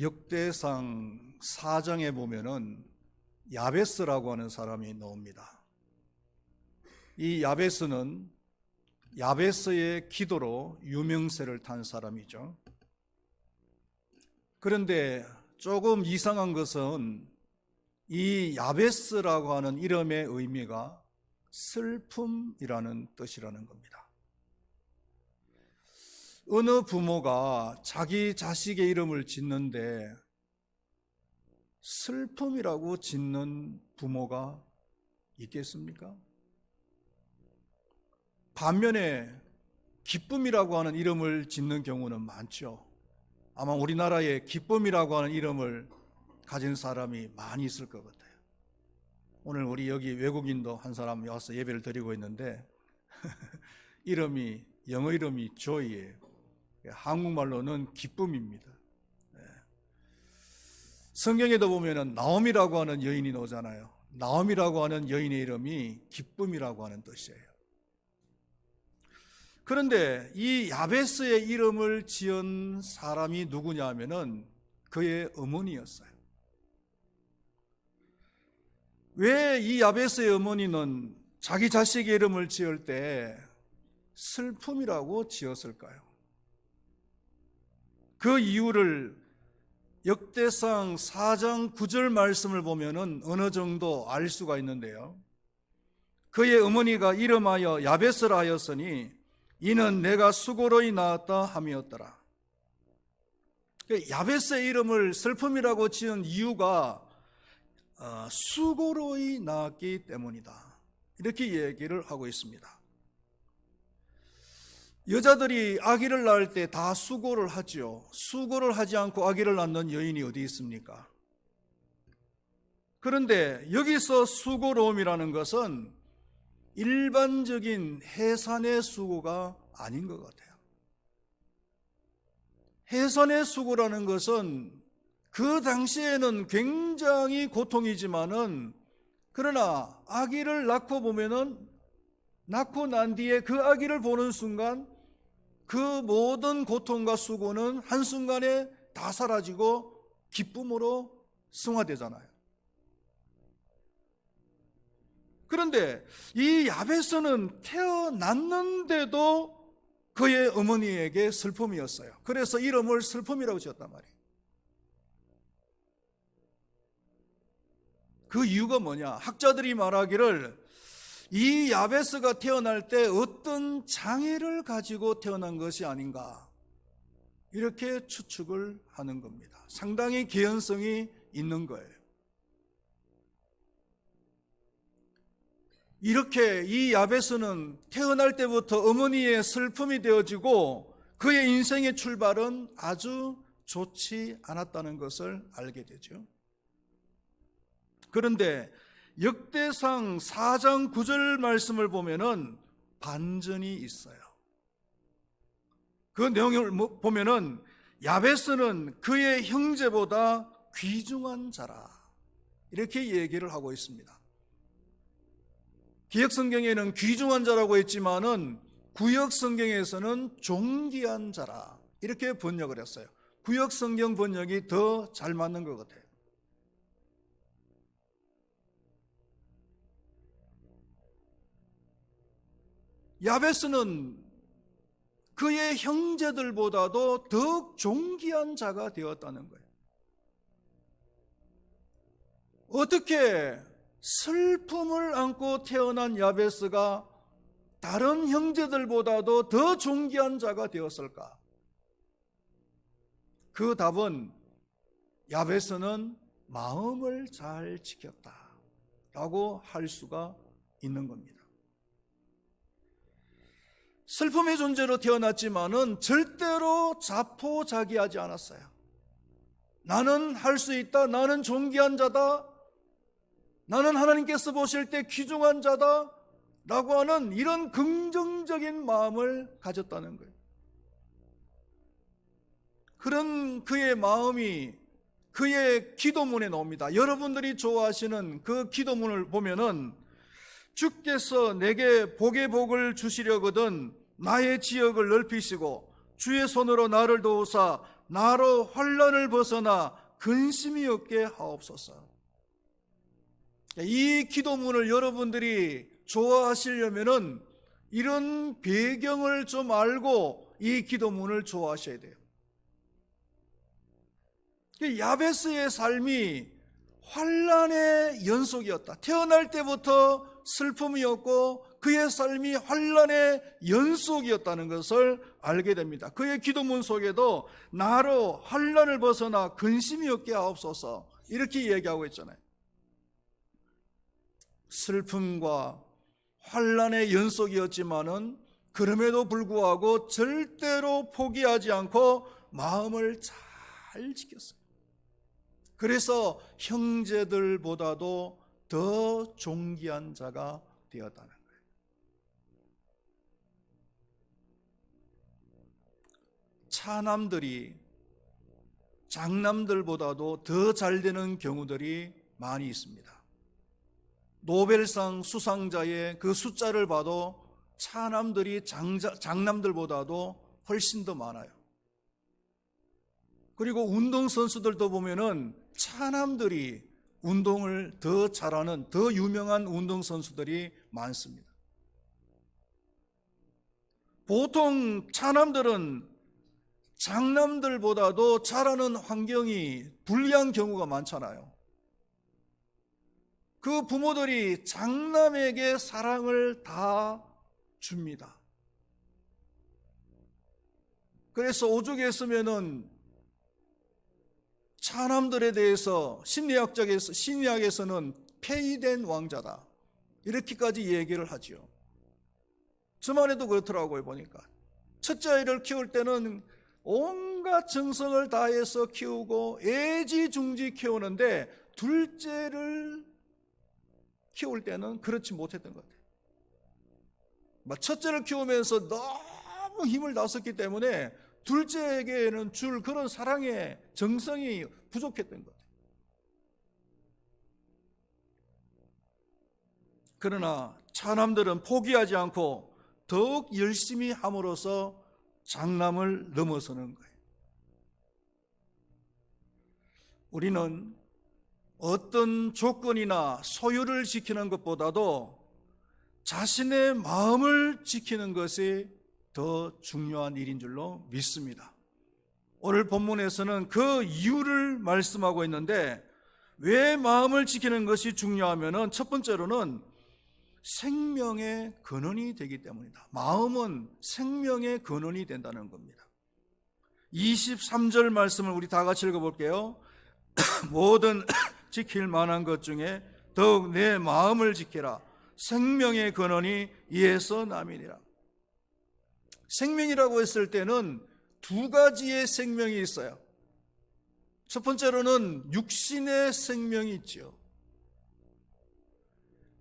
역대상 4장에 보면은 야베스라고 하는 사람이 나옵니다. 이 야베스는 야베스의 기도로 유명세를 탄 사람이죠. 그런데 조금 이상한 것은 이 야베스라고 하는 이름의 의미가 슬픔이라는 뜻이라는 겁니다. 어느 부모가 자기 자식의 이름을 짓는데 슬픔이라고 짓는 부모가 있겠습니까? 반면에 기쁨이라고 하는 이름을 짓는 경우는 많죠. 아마 우리나라에 기쁨이라고 하는 이름을 가진 사람이 많이 있을 것 같아요. 오늘 우리 여기 외국인도 한 사람이 와서 예배를 드리고 있는데 영어 이름이 조이예요. 한국말로는 기쁨입니다. 성경에도 보면은 나옴이라고 하는 여인이 나오잖아요. 나옴이라고 하는 여인의 이름이 기쁨이라고 하는 뜻이에요. 그런데 이 야베스의 이름을 지은 사람이 누구냐 하면은 그의 어머니였어요. 왜 이 야베스의 어머니는 자기 자식의 이름을 지을 때 슬픔이라고 지었을까요? 그 이유를 역대상 4장 9절 말씀을 보면은 어느 정도 알 수가 있는데요. 그의 어머니가 이름하여 야베스라 하였으니 이는 내가 수고로이 낳았다 함이었더라. 야베스의 이름을 슬픔이라고 지은 이유가 수고로이 낳았기 때문이다. 이렇게 얘기를 하고 있습니다. 여자들이 아기를 낳을 때 다 수고를 하죠. 수고를 하지 않고 아기를 낳는 여인이 어디 있습니까? 그런데 여기서 수고로움이라는 것은 일반적인 해산의 수고가 아닌 것 같아요. 해산의 수고라는 것은 그 당시에는 굉장히 고통이지만은 그러나 아기를 낳고 보면은 낳고 난 뒤에 그 아기를 보는 순간 그 모든 고통과 수고는 한순간에 다 사라지고 기쁨으로 승화되잖아요. 그런데 이 야베스는 태어났는데도 그의 어머니에게 슬픔이었어요. 그래서 이름을 슬픔이라고 지었단 말이에요. 그 이유가 뭐냐? 학자들이 말하기를 이 야베스가 태어날 때 어떤 장애를 가지고 태어난 것이 아닌가, 이렇게 추측을 하는 겁니다. 상당히 개연성이 있는 거예요. 이렇게 이 야베스는 태어날 때부터 어머니의 슬픔이 되어지고 그의 인생의 출발은 아주 좋지 않았다는 것을 알게 되죠. 그런데 역대상 4장 9절 말씀을 보면은 반전이 있어요. 그 내용을 보면은 야베스는 그의 형제보다 귀중한 자라, 이렇게 얘기를 하고 있습니다. 기역성경에는 귀중한 자라고 했지만은 구역성경에서는 존귀한 자라, 이렇게 번역을 했어요. 구역성경 번역이 더 잘 맞는 것 같아요. 야베스는 그의 형제들보다도 더욱 존귀한 자가 되었다는 거예요. 어떻게 슬픔을 안고 태어난 야베스가 다른 형제들보다도 더 존귀한 자가 되었을까? 그 답은 야베스는 마음을 잘 지켰다라고 할 수가 있는 겁니다. 슬픔의 존재로 태어났지만은 절대로 자포자기하지 않았어요. 나는 할 수 있다, 나는 존귀한 자다, 나는 하나님께서 보실 때 귀중한 자다 라고 하는 이런 긍정적인 마음을 가졌다는 거예요. 그런 그의 마음이 그의 기도문에 나옵니다. 여러분들이 좋아하시는 그 기도문을 보면은 주께서 내게 복의 복을 주시려거든 나의 지역을 넓히시고 주의 손으로 나를 도우사 나로 환난을 벗어나 근심이 없게 하옵소서. 이 기도문을 여러분들이 좋아하시려면은 이런 배경을 좀 알고 이 기도문을 좋아하셔야 돼요. 야베스의 삶이 환난의 연속이었다. 태어날 때부터 슬픔이었고 그의 삶이 환난의 연속이었다는 것을 알게 됩니다. 그의 기도문 속에도 나로 환난을 벗어나 근심이 없게 하옵소서 이렇게 얘기하고 있잖아요. 슬픔과 환난의 연속이었지만은 그럼에도 불구하고 절대로 포기하지 않고 마음을 잘 지켰어요. 그래서 형제들보다도 더 존귀한 자가 되었다는 거예요. 차남들이 장남들보다도 더 잘 되는 경우들이 많이 있습니다. 노벨상 수상자의 그 숫자를 봐도 차남들이 장남들보다도 훨씬 더 많아요. 그리고 운동선수들도 보면은 차남들이 운동을 더 잘하는 더 유명한 운동선수들이 많습니다. 보통 차남들은 장남들보다도 자라는 환경이 불리한 경우가 많잖아요. 그 부모들이 장남에게 사랑을 다 줍니다. 그래서 오죽에 쓰면은 차남들에 대해서 심리학에서는 폐위된 왕자다 이렇게까지 얘기를 하죠. 저만 해도 그렇더라고요. 보니까 첫째 아이를 키울 때는 온갖 정성을 다해서 키우고 애지중지 키우는데 둘째를 키울 때는 그렇지 못했던 것 같아요. 첫째를 키우면서 너무 힘을 다 썼기 때문에 둘째에게는 줄 그런 사랑의 정성이 부족했던 것 같아요. 그러나 차남들은 포기하지 않고 더욱 열심히 함으로써 장남을 넘어서는 거예요. 우리는 어떤 조건이나 소유를 지키는 것보다도 자신의 마음을 지키는 것이 더 중요한 일인 줄로 믿습니다. 오늘 본문에서는 그 이유를 말씀하고 있는데 왜 마음을 지키는 것이 중요하면은 첫 번째로는 생명의 근원이 되기 때문이다. 마음은 생명의 근원이 된다는 겁니다. 23절 말씀을 우리 다 같이 읽어볼게요. 모든 지킬 만한 것 중에 더욱 내 마음을 지키라. 생명의 근원이 이에서 남이니라. 생명이라고 했을 때는 두 가지의 생명이 있어요. 첫 번째로는 육신의 생명이 있죠.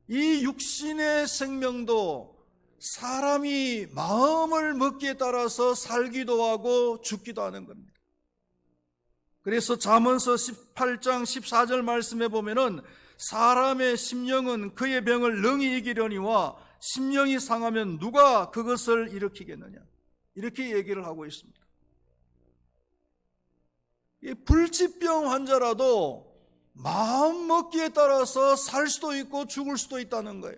이 육신의 생명도 사람이 마음을 먹기에 따라서 살기도 하고 죽기도 하는 겁니다. 그래서 잠언서 18장 14절 말씀에 보면은 사람의 심령은 그의 병을 능히 이기려니와 심령이 상하면 누가 그것을 일으키겠느냐 이렇게 얘기를 하고 있습니다. 이 불치병 환자라도 마음 먹기에 따라서 살 수도 있고 죽을 수도 있다는 거예요.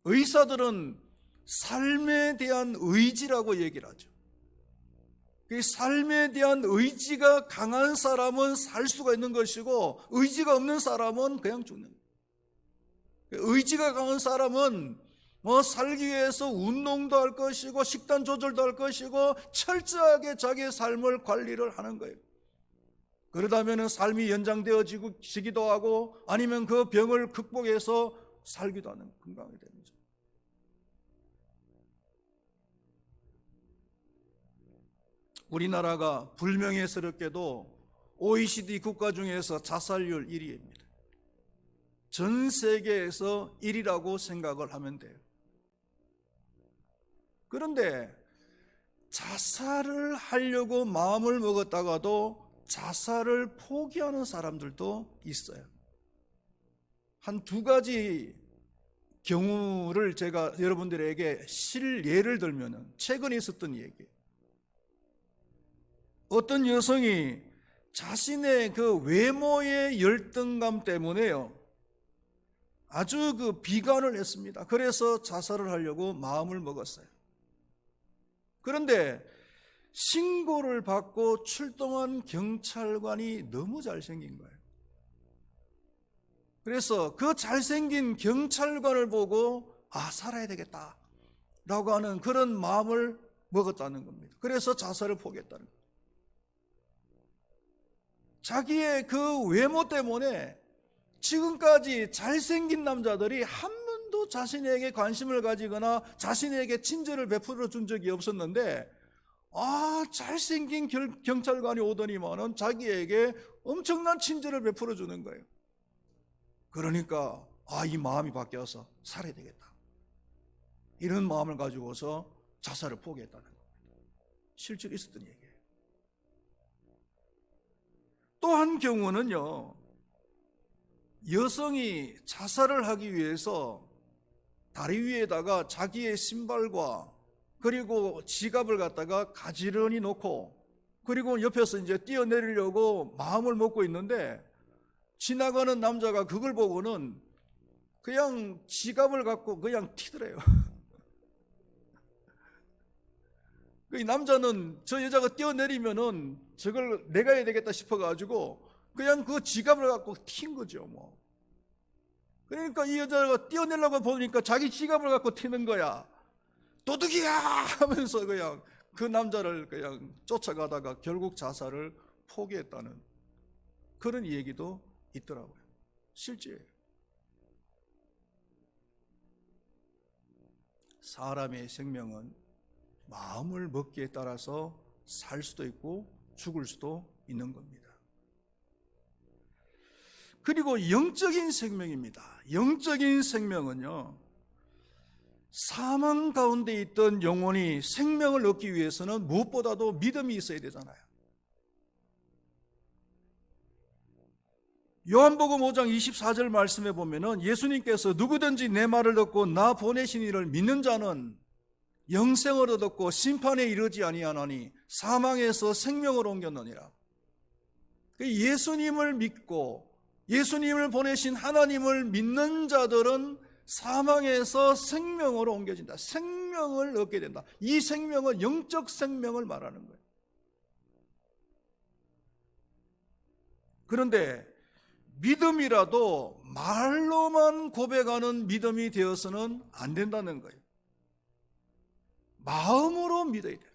의사들은 삶에 대한 의지라고 얘기를 하죠. 그 삶에 대한 의지가 강한 사람은 살 수가 있는 것이고 의지가 없는 사람은 그냥 죽는 거예요. 의지가 강한 사람은 살기 위해서 운동도 할 것이고 식단 조절도 할 것이고 철저하게 자기의 삶을 관리를 하는 거예요. 그러다면 삶이 연장되어지기도 하고 아니면 그 병을 극복해서 살기도 하는 건강이 되는 거죠. 우리나라가 불명예스럽게도 OECD 국가 중에서 자살률 1위입니다. 전 세계에서 1위라고 생각을 하면 돼요. 그런데 자살을 하려고 마음을 먹었다가도 자살을 포기하는 사람들도 있어요. 한 두 가지 경우를 제가 여러분들에게 실예를 들면 최근에 있었던 얘기예요. 어떤 여성이 자신의 그 외모의 열등감 때문에요, 아주 그 비관을 했습니다. 그래서 자살을 하려고 마음을 먹었어요. 그런데 신고를 받고 출동한 경찰관이 너무 잘생긴 거예요. 그래서 그 잘생긴 경찰관을 보고 살아야 되겠다 라고 하는 그런 마음을 먹었다는 겁니다. 그래서 자살을 포기했다는 거예요. 자기의 그 외모 때문에 지금까지 잘생긴 남자들이 한 번도 자신에게 관심을 가지거나 자신에게 친절을 베풀어 준 적이 없었는데, 잘생긴 경찰관이 오더니만은 자기에게 엄청난 친절을 베풀어 주는 거예요. 그러니까 이 마음이 바뀌어서 살아야 되겠다, 이런 마음을 가지고서 자살을 포기했다는 겁니다. 실제로 있었던 얘기예요. 또 한 경우는요, 여성이 자살을 하기 위해서 다리 위에다가 자기의 신발과 그리고 지갑을 갖다가 가지런히 놓고, 그리고 옆에서 이제 뛰어내리려고 마음을 먹고 있는데, 지나가는 남자가 그걸 보고는 그냥 지갑을 갖고 그냥 튀더래요. 이 남자는 저 여자가 뛰어내리면은 저걸 내가 해야 되겠다 싶어가지고 그냥 그 지갑을 갖고 튄 거죠, 뭐. 그러니까 이 여자가 뛰어내려고 보니까 자기 지갑을 갖고 튀는 거야. 도둑이야! 하면서 그냥 그 남자를 그냥 쫓아가다가 결국 자살을 포기했다는 그런 얘기도 있더라고요. 실제예요. 사람의 생명은 마음을 먹기에 따라서 살 수도 있고 죽을 수도 있는 겁니다. 그리고 영적인 생명입니다. 영적인 생명은요, 사망 가운데 있던 영혼이 생명을 얻기 위해서는 무엇보다도 믿음이 있어야 되잖아요. 요한복음 5장 24절 말씀에 보면은 예수님께서 누구든지 내 말을 듣고 나 보내신 이를 믿는 자는 영생을 얻었고 심판에 이르지 아니하나니 사망에서 생명으로 옮겼느니라. 예수님을 믿고 예수님을 보내신 하나님을 믿는 자들은 사망에서 생명으로 옮겨진다. 생명을 얻게 된다. 이 생명은 영적 생명을 말하는 거예요. 그런데 믿음이라도 말로만 고백하는 믿음이 되어서는 안 된다는 거예요. 마음으로 믿어야 돼요.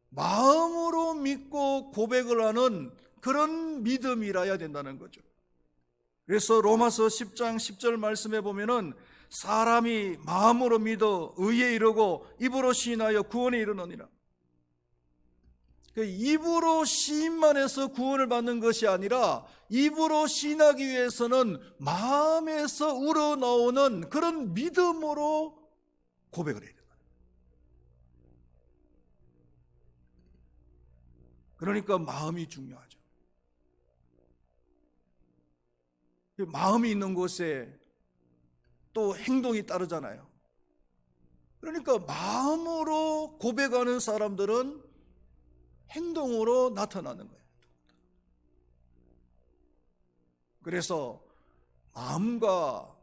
마음으로 믿고 고백을 하는 그런 믿음이라야 된다는 거죠. 그래서 로마서 10장 10절 말씀에 보면은 사람이 마음으로 믿어 의에 이르고 입으로 시인하여 구원에 이르느니라. 입으로 시인만 해서 구원을 받는 것이 아니라 입으로 시인하기 위해서는 마음에서 우러나오는 그런 믿음으로 고백을 해야 된다. 그러니까 마음이 중요하죠. 마음이 있는 곳에 또 행동이 따르잖아요. 그러니까 마음으로 고백하는 사람들은 행동으로 나타나는 거예요. 그래서 마음과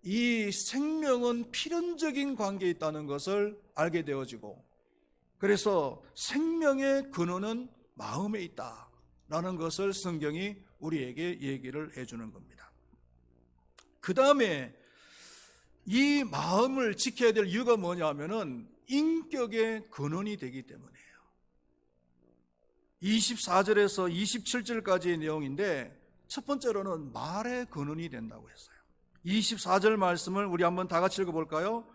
이 생명은 필연적인 관계에 있다는 것을 알게 되어지고, 그래서 생명의 근원은 마음에 있다라는 것을 성경이 우리에게 얘기를 해주는 겁니다. 그 다음에 이 마음을 지켜야 될 이유가 뭐냐면은 인격의 근원이 되기 때문이에요. 24절에서 27절까지의 내용인데, 첫 번째로는 말의 근원이 된다고 했어요. 24절 말씀을 우리 한번 다 같이 읽어볼까요?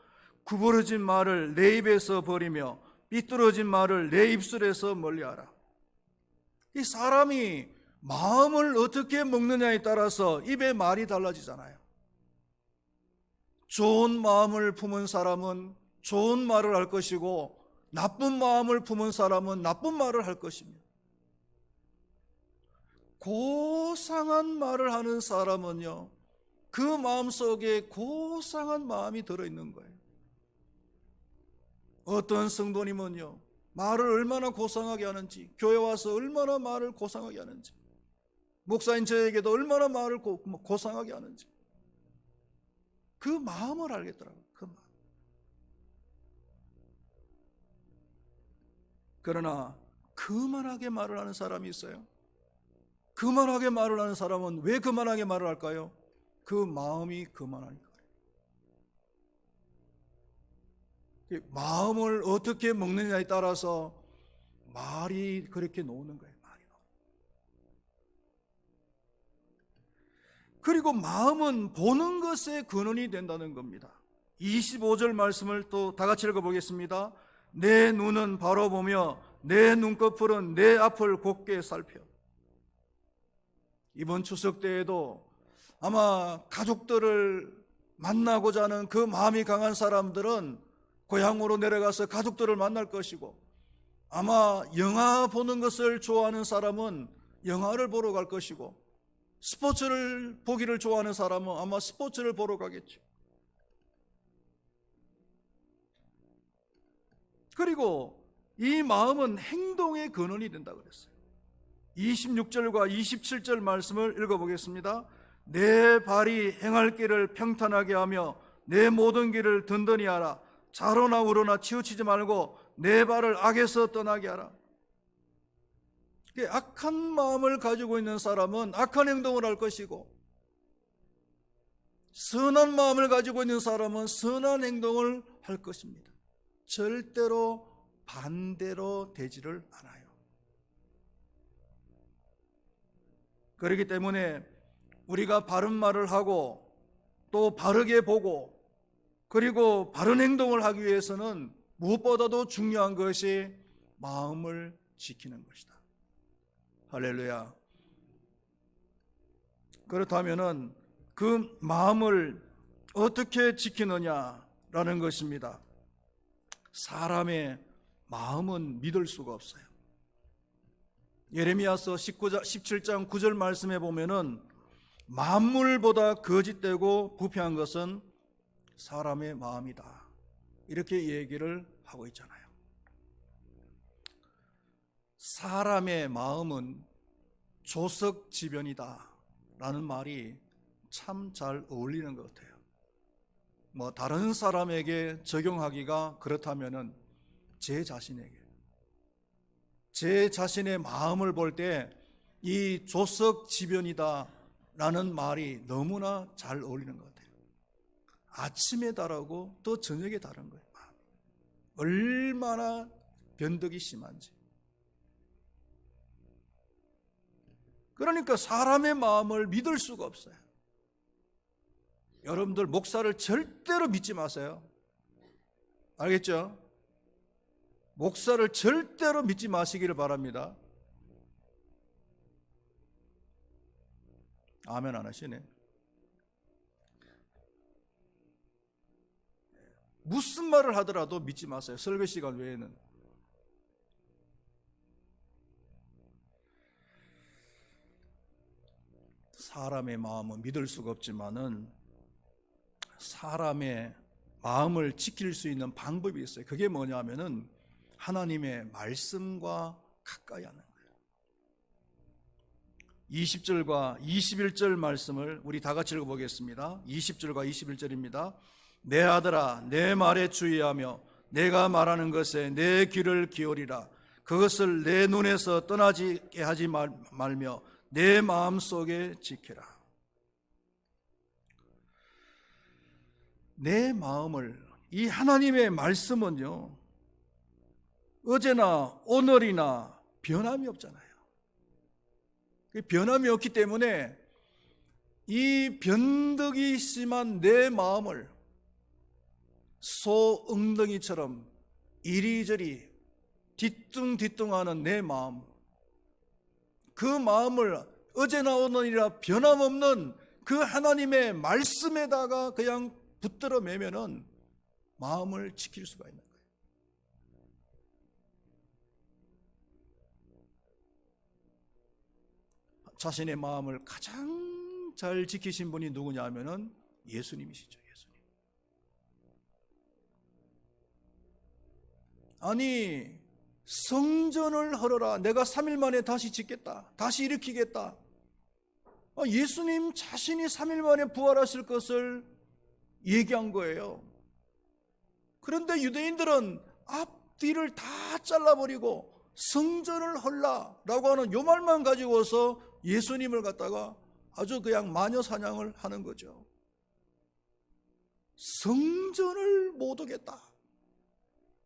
구부러진 말을 내 입에서 버리며 삐뚤어진 말을 내 입술에서 멀리하라. 이 사람이 마음을 어떻게 먹느냐에 따라서 입의 말이 달라지잖아요. 좋은 마음을 품은 사람은 좋은 말을 할 것이고, 나쁜 마음을 품은 사람은 나쁜 말을 할 것입니다. 고상한 말을 하는 사람은요, 그 마음속에 고상한 마음이 들어있는 거예요. 어떤 성도님은요, 말을 얼마나 고상하게 하는지, 교회 와서 얼마나 말을 고상하게 하는지, 목사인 저에게도 얼마나 말을 고상하게 하는지, 그 마음을 알겠더라고요. 그 마음. 그러나 그만하게 말을 하는 사람이 있어요. 그만하게 말을 하는 사람은 왜 그만하게 말을 할까요? 그 마음이 그만하니까. 마음을 어떻게 먹느냐에 따라서 말이 그렇게 나오는 거예요. 말이 나오는. 그리고 마음은 보는 것에 근원이 된다는 겁니다. 25절 말씀을 또 다 같이 읽어보겠습니다. 내 눈은 바로 보며 내 눈꺼풀은 내 앞을 곱게 살펴. 이번 추석 때에도 아마 가족들을 만나고자 하는 그 마음이 강한 사람들은 고향으로 내려가서 가족들을 만날 것이고, 아마 영화 보는 것을 좋아하는 사람은 영화를 보러 갈 것이고, 스포츠를 보기를 좋아하는 사람은 아마 스포츠를 보러 가겠죠. 그리고 이 마음은 행동의 근원이 된다고 그랬어요. 26절과 27절 말씀을 읽어보겠습니다. 내 발이 행할 길을 평탄하게 하며 내 모든 길을 든든히 하라. 좌로나 우로나 치우치지 말고 내 발을 악에서 떠나게 하라. 악한 마음을 가지고 있는 사람은 악한 행동을 할 것이고, 선한 마음을 가지고 있는 사람은 선한 행동을 할 것입니다. 절대로 반대로 되지를 않아요. 그렇기 때문에 우리가 바른 말을 하고 또 바르게 보고 그리고 바른 행동을 하기 위해서는 무엇보다도 중요한 것이 마음을 지키는 것이다. 할렐루야. 그렇다면은 그 마음을 어떻게 지키느냐라는 것입니다. 사람의 마음은 믿을 수가 없어요. 예레미야서 17장 9절 말씀에 보면은 만물보다 거짓되고 부패한 것은 사람의 마음이다, 이렇게 얘기를 하고 있잖아요. 사람의 마음은 조석지변이다 라는 말이 참 잘 어울리는 것 같아요. 다른 사람에게 적용하기가 그렇다면은 제 자신의 마음을 볼 때 이 조석지변이다 라는 말이 너무나 잘 어울리는 것 같아요. 아침에 다르고 또 저녁에 다른 거예요. 얼마나 변덕이 심한지. 그러니까 사람의 마음을 믿을 수가 없어요. 여러분들 목사를 절대로 믿지 마세요. 알겠죠? 목사를 절대로 믿지 마시기를 바랍니다. 아멘 안 하시네. 무슨 말을 하더라도 믿지 마세요. 설교 시간 외에는. 사람의 마음은 믿을 수가 없지만은 사람의 마음을 지킬 수 있는 방법이 있어요. 그게 뭐냐면은 하나님의 말씀과 가까이 하는 거예요. 20절과 21절 말씀을 우리 다 같이 읽어보겠습니다. 20절과 21절입니다. 내 아들아, 내 말에 주의하며 내가 말하는 것에 내 귀를 기울이라. 그것을 내 눈에서 떠나지게 하지 말며 내 마음속에 지키라. 내 마음을, 이 하나님의 말씀은요, 어제나 오늘이나 변함이 없잖아요. 변함이 없기 때문에 이 변덕이 심한 내 마음을 소 엉덩이처럼 이리저리 뒤뚱뒤뚱하는 내 마음, 그 마음을 어제나 오늘이나 변함없는 그 하나님의 말씀에다가 그냥 붙들어 매면은 마음을 지킬 수가 있는 거예요. 자신의 마음을 가장 잘 지키신 분이 누구냐 하면은 예수님이시죠. 예수님. 아니, 성전을 헐어라. 내가 3일 만에 다시 짓겠다. 다시 일으키겠다. 예수님 자신이 3일 만에 부활하실 것을 얘기한 거예요. 그런데 유대인들은 앞뒤를 다 잘라버리고 성전을 헐라라고 하는 요 말만 가지고서 예수님을 갖다가 아주 그냥 마녀 사냥을 하는 거죠. 성전을 모독했다.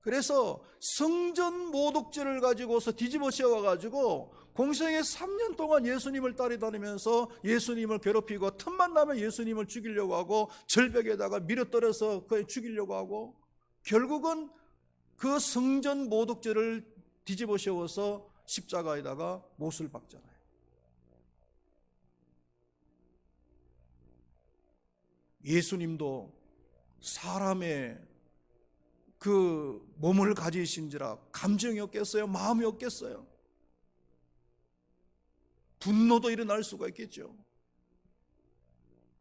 그래서 성전 모독죄를 가지고서 뒤집어 씌워가지고 공생애 3년 동안 예수님을 따라다니면서 예수님을 괴롭히고 틈만 나면 예수님을 죽이려고 하고 절벽에다가 밀어떨어서 그에 죽이려고 하고 결국은 그 성전 모독죄를 뒤집어 씌워서 십자가에다가 못을 박잖아요. 예수님도 사람의 그 몸을 가지신지라 감정이 없겠어요? 마음이 없겠어요? 분노도 일어날 수가 있겠죠.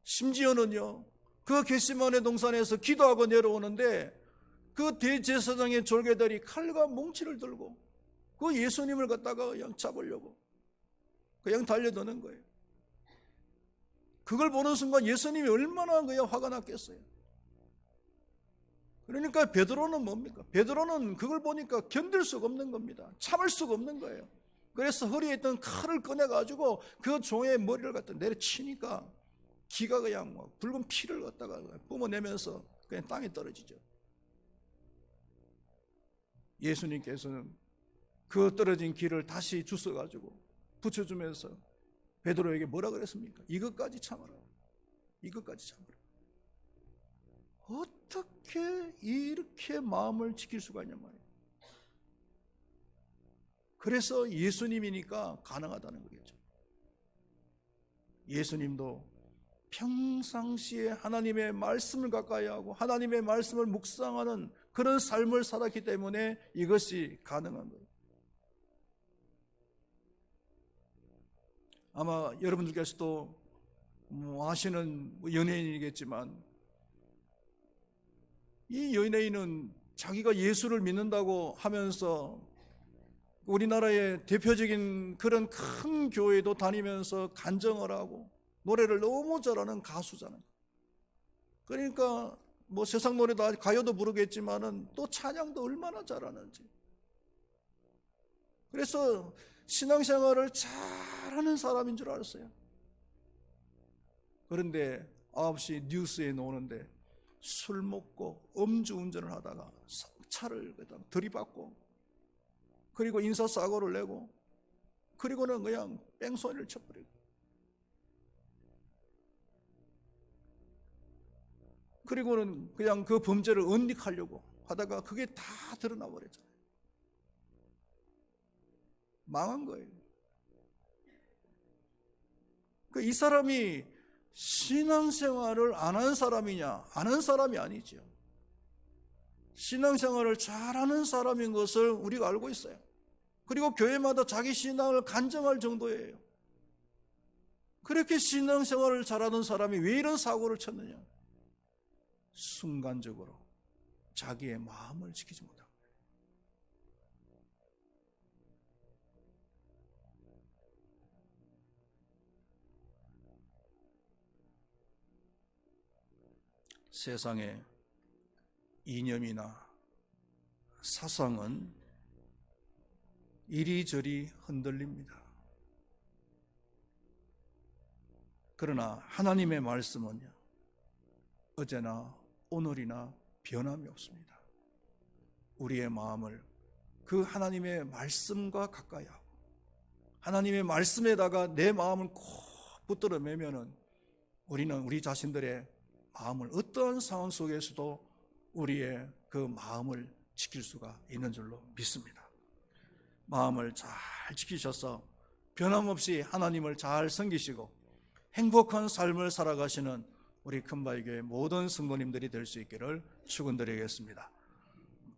심지어는요, 그 겟세마네 동산에서 기도하고 내려오는데 그 대제사장의 졸개들이 칼과 몽치를 들고 그 예수님을 갖다가 그냥 잡으려고 그냥 달려드는 거예요. 그걸 보는 순간 예수님이 얼마나 그냥 화가 났겠어요. 그러니까 베드로는 뭡니까? 베드로는 그걸 보니까 견딜 수가 없는 겁니다. 참을 수가 없는 거예요. 그래서 허리에 있던 칼을 꺼내가지고 그 종의 머리를 갖다 내려치니까 기가 그냥 막 붉은 피를 갖다가 뿜어내면서 그냥 땅에 떨어지죠. 예수님께서는 그 떨어진 기를 다시 주워가지고 붙여주면서 베드로에게 뭐라 그랬습니까? 이것까지 참아라. 이것까지 참아라. 어떻게 이렇게 마음을 지킬 수가 있냔 말이에요. 그래서 예수님이니까 가능하다는 거겠죠. 예수님도 평상시에 하나님의 말씀을 가까이 하고 하나님의 말씀을 묵상하는 그런 삶을 살았기 때문에 이것이 가능한 거예요. 아마 여러분들께서도 아시는 연예인이겠지만 이 연예인은 자기가 예수를 믿는다고 하면서 우리나라의 대표적인 그런 큰 교회도 다니면서 간증을 하고 노래를 너무 잘하는 가수잖아요. 그러니까 뭐 세상 노래도 가요도 부르겠지만은 또 찬양도 얼마나 잘하는지. 그래서 신앙생활을 잘하는 사람인 줄 알았어요. 그런데 9시 뉴스에 나오는데 술 먹고 음주운전을 하다가 차를 들이받고 그리고 인사사고를 내고 그리고는 그냥 뺑소니를 쳐버리고 그리고는 그냥 그 범죄를 은닉하려고 하다가 그게 다 드러나 버렸잖아요. 망한 거예요. 이 사람이 신앙생활을 안 한 사람이냐? 안 한 사람이 아니죠. 신앙생활을 잘하는 사람인 것을 우리가 알고 있어요. 그리고 교회마다 자기 신앙을 간증할 정도예요. 그렇게 신앙생활을 잘하는 사람이 왜 이런 사고를 쳤느냐? 순간적으로 자기의 마음을 지키지 못하고 세상의 이념이나 사상은 이리저리 흔들립니다. 그러나 하나님의 말씀은요, 어제나 오늘이나 변함이 없습니다. 우리의 마음을 그 하나님의 말씀과 가까이 하고 하나님의 말씀에다가 내 마음을 꼭 붙들어 매면은 우리는 우리 자신들의 마음을 어떠한 상황 속에서도 우리의 그 마음을 지킬 수가 있는 줄로 믿습니다. 마음을 잘 지키셔서 변함없이 하나님을 잘 섬기시고 행복한 삶을 살아가시는 우리 큰바위교회 모든 성도님들이 될 수 있기를 축원드리겠습니다.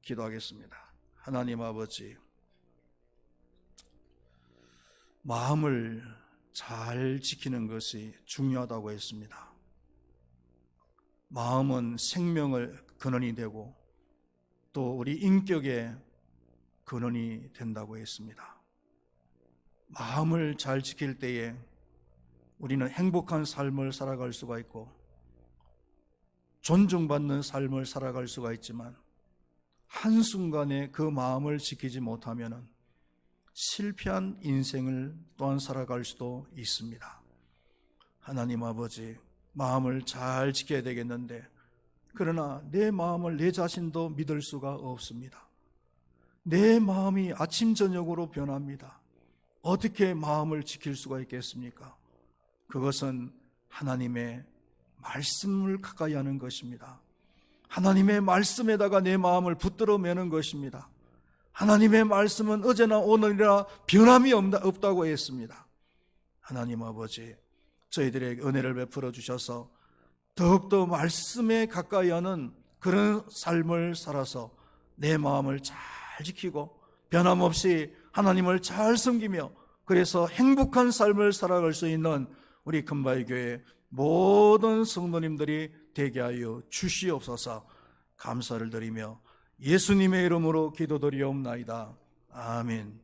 기도하겠습니다. 하나님 아버지, 마음을 잘 지키는 것이 중요하다고 했습니다. 마음은 생명의 근원이 되고 또 우리 인격의 근원이 된다고 했습니다. 마음을 잘 지킬 때에 우리는 행복한 삶을 살아갈 수가 있고 존중받는 삶을 살아갈 수가 있지만, 한순간에 그 마음을 지키지 못하면 실패한 인생을 또한 살아갈 수도 있습니다. 하나님 아버지, 마음을 잘 지켜야 되겠는데, 그러나 내 마음을 내 자신도 믿을 수가 없습니다. 내 마음이 아침 저녁으로 변합니다. 어떻게 마음을 지킬 수가 있겠습니까? 그것은 하나님의 말씀을 가까이 하는 것입니다. 하나님의 말씀에다가 내 마음을 붙들어 매는 것입니다. 하나님의 말씀은 어제나 오늘이나 변함이 없다고 했습니다. 하나님 아버지, 저희들에게 은혜를 베풀어 주셔서 더욱더 말씀에 가까이 하는 그런 삶을 살아서 내 마음을 잘 지키고 변함없이 하나님을 잘 섬기며, 그래서 행복한 삶을 살아갈 수 있는 우리 금바위교회 모든 성도님들이 되게 하여 주시옵소서. 감사를 드리며 예수님의 이름으로 기도드리옵나이다. 아멘.